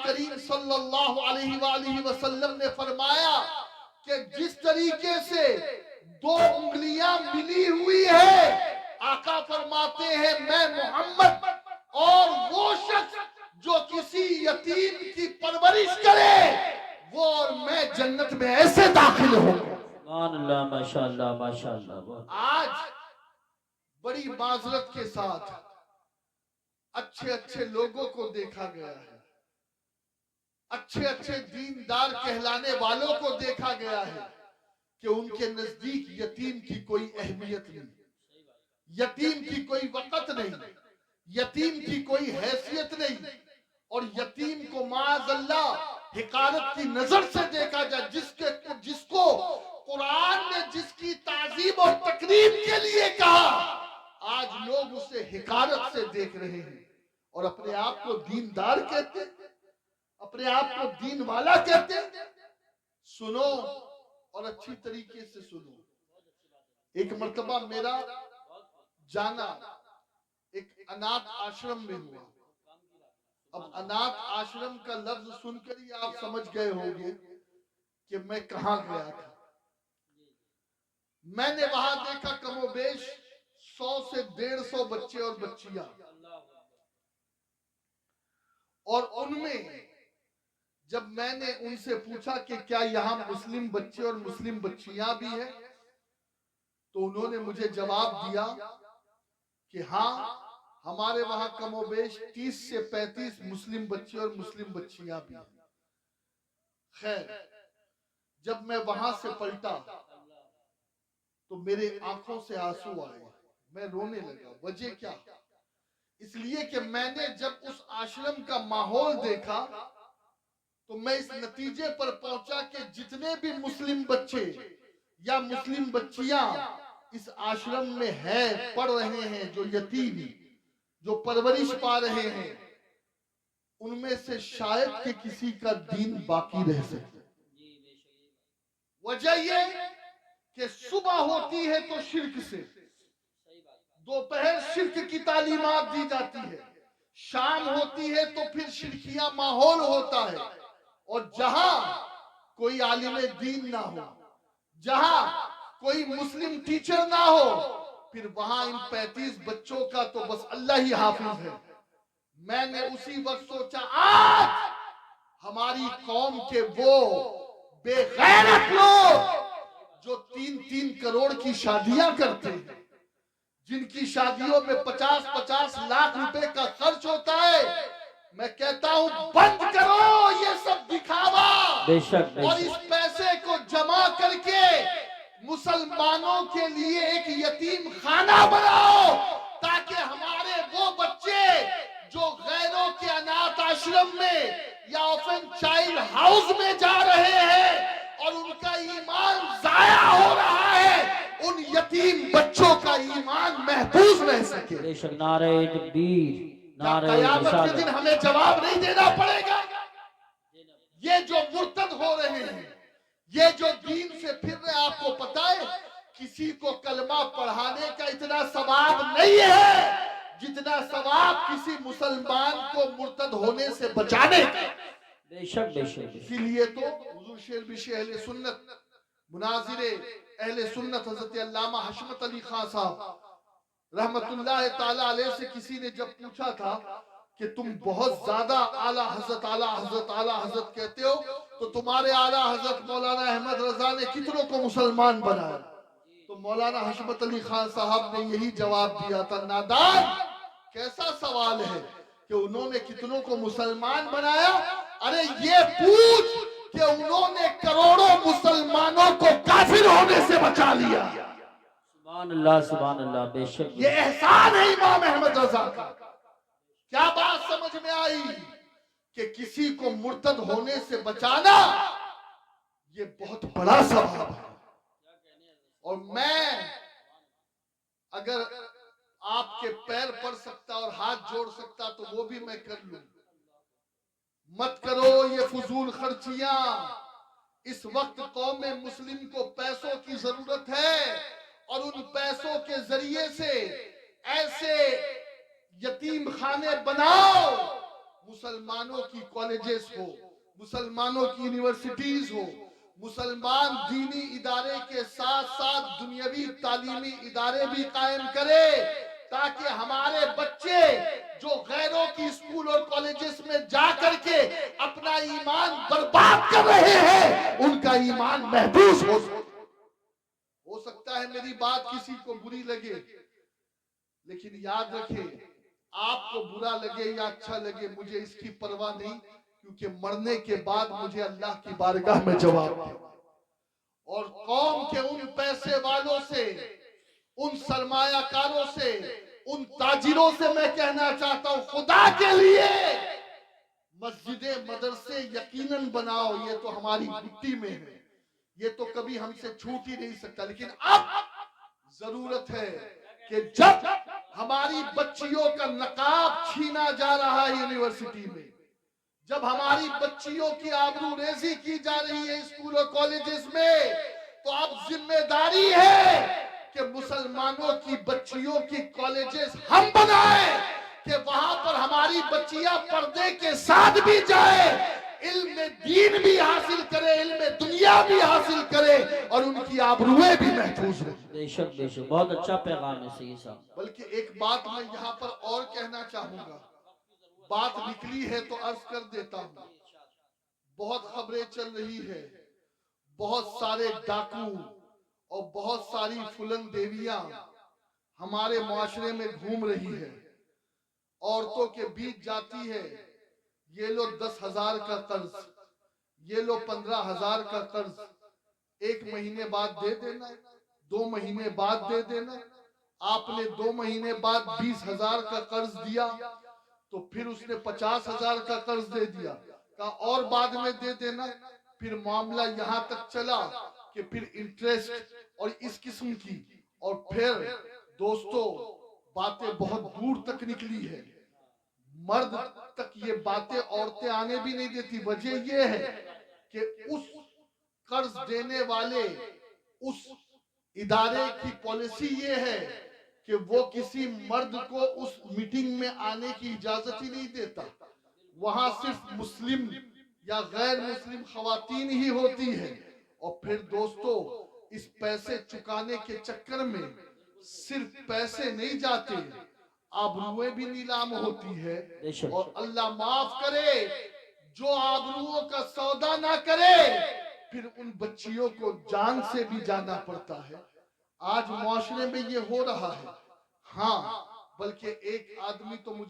کریم صلی اللہ علیہ وآلہ وسلم نے فرمایا کہ جس طریقے سے دو انگلیاں ملی ہوئی ہے، آقا فرماتے ہیں میں محمد اور وہ شخص جو کسی یتیم کی پرورش کرے وہ اور میں جنت میں ایسے داخل ہوں۔ سبحان اللہ، ماشاءاللہ ماشاءاللہ۔ آج بڑی معذرت کے ساتھ اچھے اچھے لوگوں کو دیکھا گیا ہے، اچھے اچھے دیندار کہلانے والوں کو دیکھا گیا ہے کہ ان کے نزدیک یتیم کی کوئی اہمیت نہیں، یتیم کی کوئی وقت نہیں، یتیم کی کوئی حیثیت نہیں، اور یتیم کو معاذ اللہ حقارت کی نظر سے دیکھا جائے۔ جس کو قرآن نے جس کی تعظیم اور تکریم کے لیے کہا، آج لوگ اسے حقارت سے دیکھ رہے ہیں اور اپنے آپ کو دیندار کہتے ہیں، اپنے آپ کو دین والا کہتے ہیں۔ سنو اور اچھی طریقے سے سنو، ایک مرتبہ میرا جانا ایک انات آشرم میں ہوا۔ اب انات آشرم کا لفظ سن کر ہی آپ سمجھ گئے ہوں گے کہ میں کہاں گیا تھا۔ میں نے وہاں دیکھا کم و بیش 100 سے 150 بچے اور بچیاں، اور ان میں جب میں نے ان سے پوچھا کہ کیا یہاں مسلم بچے اور مسلم بچیاں بھی ہیں، تو انہوں نے مجھے جواب دیا کہ ہاں ہمارے وہاں کم و بیش 30 سے 35 مسلم بچے اور مسلم بچیاں بھی ہیں۔ خیر، جب میں وہاں سے پلٹا تو میرے آنکھوں سے آنسو آئے، میں رونے لگا۔ وجہ کیا؟ اس لیے کہ میں نے جب اس آشرم کا ماحول دیکھا تو میں اس نتیجے پر پہنچا کہ جتنے بھی مسلم بچے یا مسلم بچیاں اس آشرم میں ہیں، پڑھ رہے ہیں، جو یتیم جو پرورش پا رہے ہیں، ان میں سے شاید کہ کسی کا دین باقی رہ سکے۔ وجہ یہ کہ صبح ہوتی ہے تو شرک سے، دوپہر شرک کی تعلیمات دی جاتی ہے، شام ہوتی ہے تو پھر شرکیہ ماحول ہوتا ہے، اور جہاں کوئی عالم دین نہ ہو، جہاں کوئی مسلم ٹیچر نہ ہو، پھر وہاں ان 35 بچوں کا تو بس اللہ ہی حافظ ہے۔ میں نے اسی وقت سوچا آج ہماری قوم کے وہ بے غیرت لوگ جو 3-3 کروڑ کی شادیاں کرتے ہیں، جن کی شادیوں میں 50-50 لاکھ روپے کا خرچ ہوتا ہے، میں کہتا ہوں بند کرو یہ سب دکھاوا، اور اس پیسے کو جمع کر کے مسلمانوں کے لیے ایک یتیم خانہ بناؤ، تاکہ ہمارے وہ بچے جو غیروں کے انات آشرم میں یا آفن چائلڈ ہاؤس میں جا رہے ہیں اور ان کا ایمان ضائع ہو رہا ہے، ان یتیم بچوں کا ایمان محفوظ رہ سکے۔ بے شک نعرہ تکبیر، کیا نعرہ قیامت کے رسالت۔ دن ہمیں جواب نہیں دینا پڑے گا؟ یہ جو مرتد ہو رہے ہیں، یہ جو دین سے پھر رہے، آپ کو پتا ہے کسی کو کلمہ پڑھانے کا اتنا ثواب نہیں ہے جتنا ثواب کسی مسلمان کو مرتد ہونے سے بچانے کا۔ بے شک بے شک۔ اسی لیے تو حضور شیر بشی اہل سنت، مناظر اہل سنت حضرت علامہ حشمت علی خان صاحب رحمت اللہ تعالیٰ علیہ سے کسی نے جب پوچھا تھا کہ تم بہت زیادہ اعلیٰ حضرت اعلیٰ حضرت اعلیٰ حضرت کہتے ہو، تو تمہارے اعلیٰ حضرت مولانا احمد رضا نے کتنوں کو مسلمان بنایا؟ تو مولانا حشمت علی خان صاحب نے یہی جواب دیا تھا، نادان کیسا سوال ہے کہ انہوں نے کتنوں کو مسلمان بنایا؟ ارے یہ پوچھ کہ انہوں نے کروڑوں مسلمانوں کو کافر ہونے سے بچا لیا۔ سبحان اللہ سبحان اللہ، بے شک۔ یہ احسان ہے امام احمد رضا کا۔ کیا بات سمجھ میں آئی کہ کسی کو مرتد ہونے سے بچانا یہ بہت بڑا ثواب ہے، اور میں اگر آپ کے پیر پڑ سکتا اور ہاتھ جوڑ سکتا تو وہ بھی میں کر لوں۔ مت کرو یہ فضول خرچیاں، اس وقت قوم مسلم کو پیسوں کی ضرورت ہے، اور ان پیسوں کے ذریعے سے ایسے یتیم خانے بناؤ مسلمانوں کی کالجز ہو، مسلمانوں کی یونیورسٹیز ہو، مسلمان دینی ادارے کے ساتھ ساتھ دنیاوی تعلیمی ادارے بھی قائم کرے، تاکہ ہمارے بچے جو غیروں کی اسکول اور کالجز میں جا کر کے اپنا ایمان برباد کر رہے ہیں، ان کا ایمان محفوظ ہو سکتا ہے میری بات کسی کو بری لگے، لیکن یاد رکھیں آپ کو برا لگے یا اچھا لگے مجھے اس کی پرواہ نہیں، کیونکہ مرنے کے بعد مجھے اللہ کی بارگاہ میں جواب ہے۔ اور قوم کے ان پیسے والوں سے، ان سرمایہ کاروں سے، ان تاجروں سے میں کہنا چاہتا ہوں خدا کے لیے مسجدیں مدرسے یقیناً بناؤ، یہ تو ہماری مٹی میں ہے، یہ تو کبھی ہم سے چھوٹ ہی نہیں سکتا، لیکن اب ضرورت ہے کہ جب ہماری بچیوں کا نقاب چھینا جا رہا ہے یونیورسٹی میں، جب ہماری بچیوں کی آبرو ریزی کی جا رہی ہے اسکول اور کالجز میں، تو اب ذمہ داری ہے کہ مسلمانوں کی بچیوں کی کالجز ہم بنائیں کہ وہاں پر ہماری بچیاں پردے کے ساتھ بھی جائے، علم دین بھی حاصل کرے، علم دنیا بھی حاصل کرے، اور ان کی آبروئیں بھی محفوظ رہیں۔ بے شک بے شک، بہت اچھا پیغام ہے سید صاحب۔ بلکہ ایک بات میں یہاں پر اور کہنا چاہوں گا، بات نکلی ہے تو عرض کر دیتا ہوں، بہت خبریں چل رہی ہے، بہت سارے ڈاکو اور بہت ساری فلن دیویاں ہمارے معاشرے میں گھوم رہی ہے، عورتوں کے بیچ جاتی ہے، یہ لو 10,000 کا قرض، یہ لو 15,000 کا قرض، 1 مہینے بعد دے دینا، 2 مہینے بعد دے دینا۔ آپ نے 2 مہینے بعد 20,000 کا قرض دیا تو پھر اس نے 50,000 کا قرض دے دیا، کہا اور بعد میں دے دینا، پھر معاملہ یہاں تک چلا کہ پھر انٹریسٹ اور اس قسم کی، اور پھر دوستو باتیں بہت دور تک نکلی ہے، مرد تک یہ باتیں عورتیں آنے بھی نہیں دیتی۔ وجہ یہ ہے کہ اس قرض دینے والے اس ادارے کی پالیسی یہ ہے کہ وہ کسی مرد کو اس میٹنگ میں آنے کی اجازت ہی نہیں دیتا، وہاں صرف مسلم یا غیر مسلم خواتین ہی ہوتی ہے۔ اور پھر دوستو اس پیسے چکانے کے چکر میں صرف پیسے نہیں جاتے، آبروئیں بھی نیلام ہوتی ہے، اور اللہ معاف کرے جو آبروؤں کا سودا نہ کرے پھر ان بچیوں کو جان سے بھی جانا پڑتا ہے۔ آج معاشرے میں یہ ہو رہا ہے، ہاں بلکہ ایک آدمی تو مجھے